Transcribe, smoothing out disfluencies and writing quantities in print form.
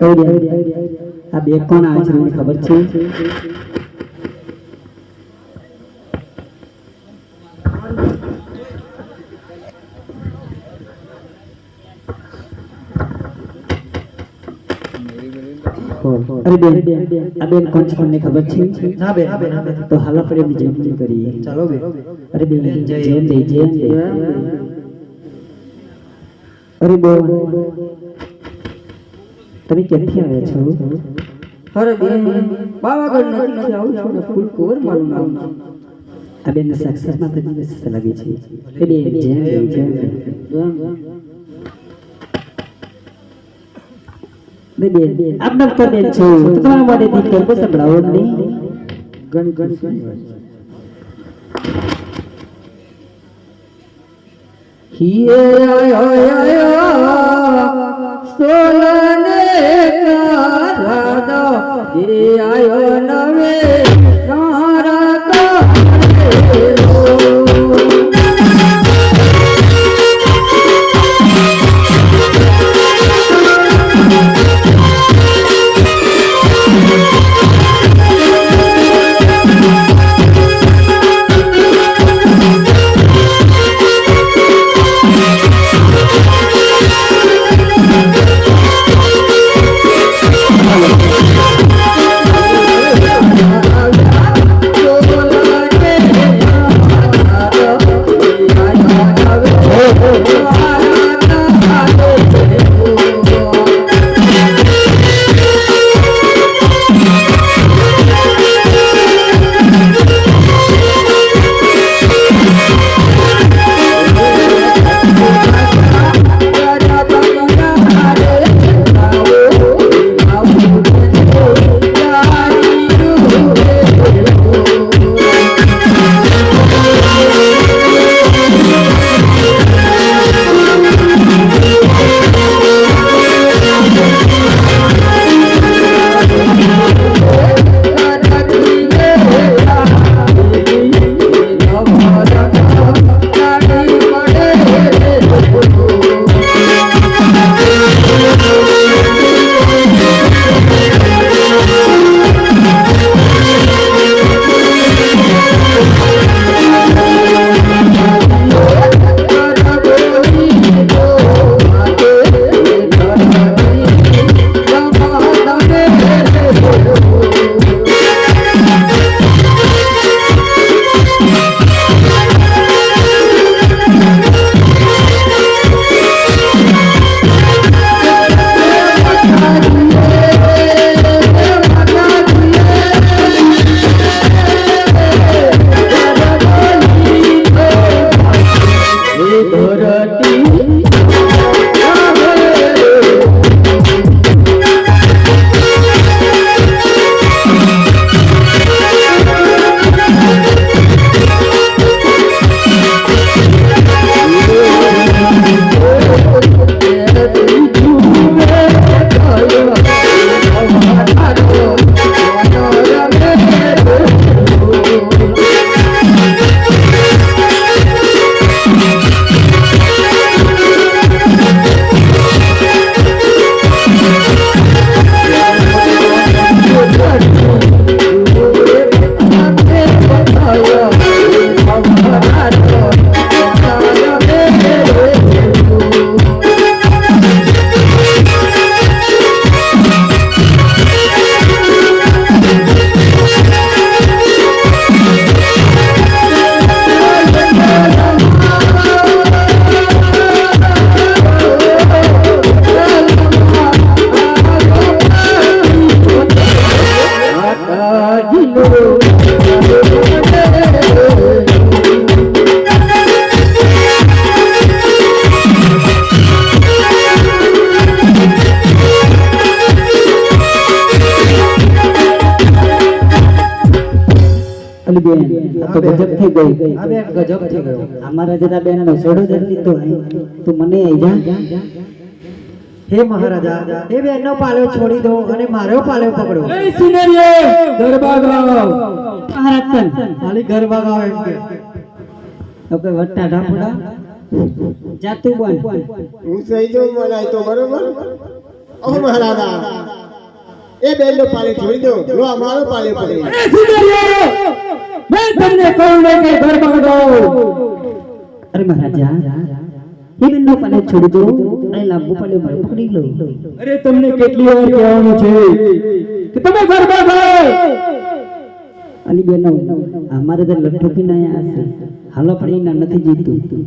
આ બે કોણ આવે છે મને ખબર છે? અરે બેન આ બેન કોણ છે તમને ખબર છે? ના બેન તો હાલ આપણે એમની જેમ કરીએ. ચાલો બેન. અરે બેન જેમ દે અરે બોલ તમે ક્યાંથી આવ્યા છો? અરે બેન પાવાગઢ નથી આવું છું ને ફૂલકોર મારું નામ છે. આ બેન સાક્ષાત માતાજી વિશે લાગે છે. એ બેન જેમ બેન આપના તો બેન છો તો તમારા માટે દીકરો કો સંભળાવો નહીં. ગણ હિયે આયો સોલને રાધા એ આયો નવે તો ગજબ થઈ ગઈ. આ બેન ગજબ થઈ ગયો. અમારા જરા બેન નો છોડો જલ્દી તો તું મને આઈ જા. હે મહારાજા એ બેન નો પાલ્યો છોડી દો અને મારો પાલ્યો પકડો. એ સિનેરિયો ગરબા ગાઓ. મહારાજ તન ખાલી ગરબા ગાઓ એમ કે. ઓકે વટ્ટા ઢાપડા જાતું બોલ. હું સહી જો મનાય તો બરોબર. ઓ મહારાજા એ બેનનો પાલે છોડી દો લો અમારો પાલે પકડી અરે સુંદરીઓ મેં તમને કહું ને કે ગરબા ગાઓ અરે મહારાજા એ બેનનો પાલે છોડી દો અને લાંબો પાલે મારો પકડી લો. અરે તમને કેટલી વાર કહેવાનું છે કે તમે ગરબા ગાઓ અલી બેનો અમારે તો લઠ્ઠો પીને આયા હશે હાલો પણ એના નથી જીતું.